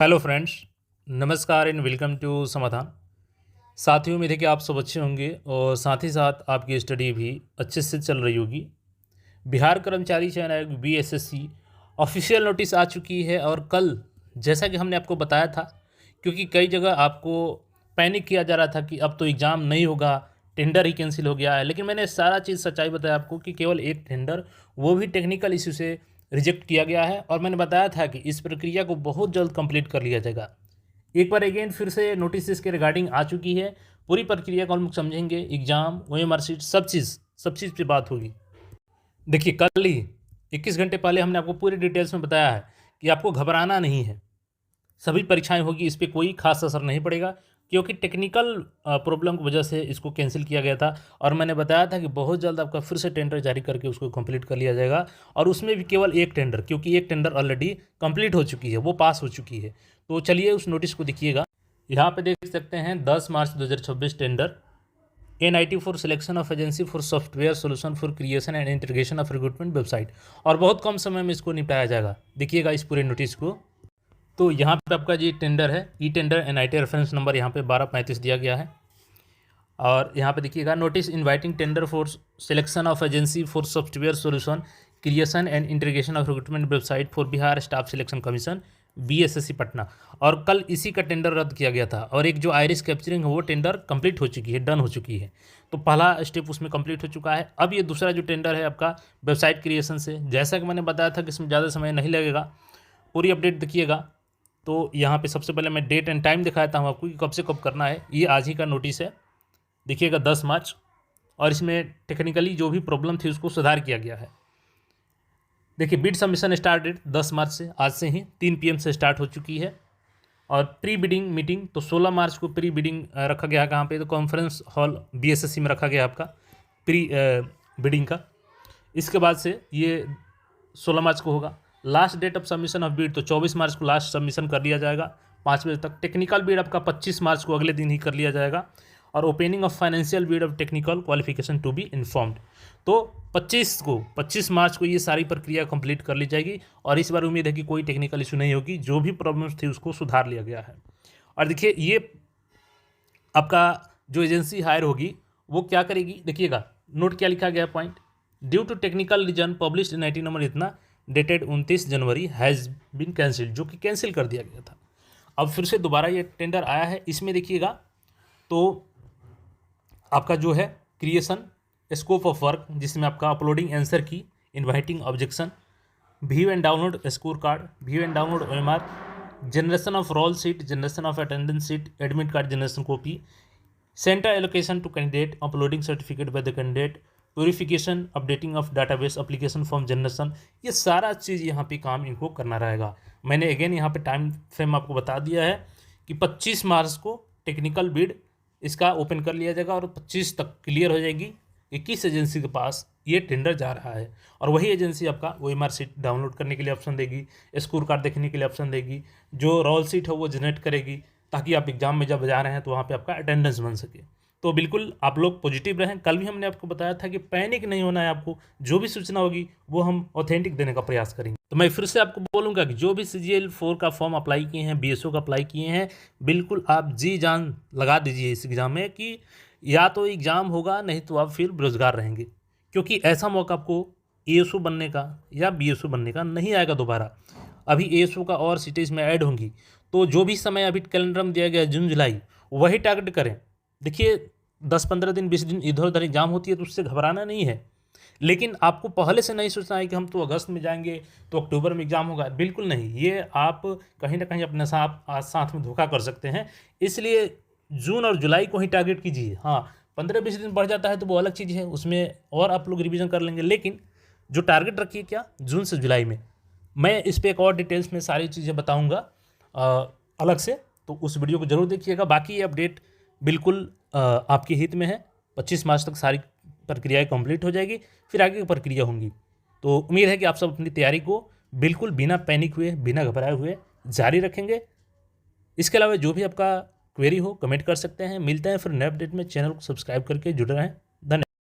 Hello friends, नमस्कार and welcome to समाधान। साथियों, उम्मीद है कि आप सब अच्छे होंगे और साथ ही साथ आपकी स्टडी भी अच्छे से चल रही होगी। बिहार कर्मचारी चयन आयोग बीएसएससी ऑफिशियल नोटिस आ चुकी है और कल जैसा कि हमने आपको बताया था, क्योंकि कई जगह आपको पैनिक किया जा रहा था कि अब तो एग्ज़ाम नहीं होगा, टेंडर ही कैंसिल हो गया है, लेकिन मैंने सारा चीज़ सच्चाई बताया आपको कि केवल एक टेंडर, वो भी टेक्निकल इशू से रिजेक्ट किया गया है। और मैंने बताया था कि इस प्रक्रिया को बहुत जल्द कंप्लीट कर लिया जाएगा। एक बार अगेन फिर से नोटिस इसके रिगार्डिंग आ चुकी है। पूरी प्रक्रिया को हम लोग समझेंगे, एग्जाम, ओएमआर शीट, सब चीज़ पे बात होगी। देखिए, कल ही 21 घंटे पहले हमने आपको पूरी डिटेल्स में बताया है कि आपको घबराना नहीं है, सभी परीक्षाएं होगी, इस पर कोई खास असर नहीं पड़ेगा, क्योंकि टेक्निकल प्रॉब्लम की वजह से इसको कैंसिल किया गया था। और मैंने बताया था कि बहुत जल्द आपका फिर से टेंडर जारी करके उसको कंप्लीट कर लिया जाएगा, और उसमें भी केवल एक टेंडर, क्योंकि एक टेंडर ऑलरेडी कंप्लीट हो चुकी है, वो पास हो चुकी है। तो चलिए उस नोटिस को देखिएगा। यहाँ पे देख सकते हैं 10 मार्च 2026 tender NIT for selection of agency for software solution for creation and integration of recruitment website, और बहुत कम समय में इसको निपटाया जाएगा। देखिएगा इस पूरे नोटिस को। तो यहाँ पे आपका जी टेंडर है, e tender NIT reference number यहाँ पे 1235 दिया गया है। और यहाँ पे देखिएगा, notice inviting tender for selection of agency for software solution creation and integration of recruitment website for Bihar staff selection commission BSSC Patna. और कल इसी का टेंडर रद्द किया गया था, और एक जो आइरिस कैप्चरिंग है वो टेंडर कंप्लीट हो चुकी है, डन हो चुकी है। तो पहला स्टेप उसमें कंप्लीट हो चुका है। अब ये दूसरा जो टेंडर है आपका वेबसाइट क्रिएशन से, जैसा कि मैंने बताया था कि इसमें ज़्यादा समय नहीं लगेगा, पूरी अपडेट देखिएगा। तो यहाँ पे सबसे पहले मैं डेट एंड टाइम दिखाता हूँ आपको कि कब से कब करना है। ये आज ही का नोटिस है, देखिएगा 10 मार्च, और इसमें टेक्निकली जो भी प्रॉब्लम थी उसको सुधार किया गया है। देखिए, बिड सबमिशन स्टार्ट डेट 10 मार्च से, आज से ही 3 PM से स्टार्ट हो चुकी है। और प्री बिडिंग मीटिंग तो 16 मार्च को प्री बिडिंग रखा गया है। कहाँ पे? तो कॉन्फ्रेंस हॉल BSSC में रखा गया आपका प्री बिडिंग का। इसके बाद से ये 16 मार्च को होगा। Last date of submission of bid तो 24 मार्च को लास्ट सबमिशन कर लिया जाएगा 5 बजे तक। टेक्निकल बीड आपका 25 मार्च को अगले दिन ही कर लिया जाएगा। और opening of financial bid of technical qualification to be informed, तो 25 मार्च को ये सारी प्रक्रिया कंप्लीट कर ली जाएगी। और इस बार उम्मीद है कि कोई टेक्निकल इशू नहीं होगी, जो भी प्रॉब्लम्स थी उसको सुधार लिया गया है। और देखिए, ये आपका जो एजेंसी हायर होगी वो क्या करेगी, देखिएगा नोट क्या लिखा गया point. Due to technical reason published NIT number इतना dated 29 January has been cancelled, जो कि कैंसिल कर दिया गया था। अब फिर से दोबारा ये टेंडर आया है। इसमें देखिएगा तो आपका जो है क्रिएशन, स्कोप ऑफ वर्क, जिसमें आपका uploading answer key, inviting objection, view and download score card, view and download OMR, generation of roll sheet, generation of attendance sheet, admit card generation copy, centre allocation to candidate, uploading certificate by the candidate, purification, updating of database, application form generation, ये सारा चीज़ यहाँ पे काम इनको करना रहेगा। मैंने again यहाँ पे टाइम फ्रेम आपको बता दिया है कि 25 मार्च को टेक्निकल बिड इसका ओपन कर लिया जाएगा, और 25 तक क्लियर हो जाएगी कि किस एजेंसी के पास ये टेंडर जा रहा है। और वही एजेंसी आपका OMR सीट डाउनलोड करने के लिए ऑप्शन देगी, स्कोर कार्ड देखने के लिए ऑप्शन देगी, जो रोल सीट है वो जनरेट करेगी, ताकि आप एग्जाम में जब जा रहे हैं तो वहाँ पे आपका अटेंडेंस बन सके। तो बिल्कुल आप लोग पॉजिटिव रहें। कल भी हमने आपको बताया था कि पैनिक नहीं होना है, आपको जो भी सूचना होगी वो हम ऑथेंटिक देने का प्रयास करेंगे। तो मैं फिर से आपको बोलूँगा कि जो भी CGL4 का फॉर्म अप्लाई किए हैं, BSO का अप्लाई किए हैं, बिल्कुल आप जी जान लगा दीजिए इस एग्ज़ाम में कि या तो एग्ज़ाम होगा, नहीं तो आप फिर बेरोजगार रहेंगे। क्योंकि ऐसा मौका आपको ASO बनने का या BSO बनने का नहीं आएगा दोबारा। अभी ASO का और सीटें इसमें ऐड होंगी, तो जो भी समय अभी कैलेंडर में दिया गया है जून जुलाई, वही टारगेट करें। देखिए, 10-15 दिन 20 दिन इधर उधर एग्जाम होती है तो उससे घबराना नहीं है, लेकिन आपको पहले से नहीं सोचना है कि हम तो अगस्त में जाएंगे तो अक्टूबर में एग्जाम होगा। बिल्कुल नहीं, ये आप कहीं ना कहीं अपने साथ में धोखा कर सकते हैं। इसलिए जून और जुलाई को ही टारगेट कीजिए। हाँ, 15-20 दिन बढ़ जाता है तो वो अलग चीज़ है, उसमें और आप लोग रिवीजन कर लेंगे, लेकिन जो टारगेट रखिए क्या, जून से जुलाई में। मैं इस पर एक और डिटेल्स में सारी चीज़ें बताऊँगा अलग से, तो उस वीडियो को जरूर देखिएगा। बाकी ये अपडेट बिल्कुल आपके हित में है। 25 मार्च तक सारी प्रक्रियाएं कंप्लीट हो जाएगी, फिर आगे की प्रक्रिया होंगी। तो उम्मीद है कि आप सब अपनी तैयारी को बिल्कुल बिना पैनिक हुए, बिना घबराए हुए जारी रखेंगे। इसके अलावा जो भी आपका क्वेरी हो कमेंट कर सकते हैं। मिलते हैं फिर नए अपडेट में। चैनल को सब्सक्राइब करके जुड़े रहें।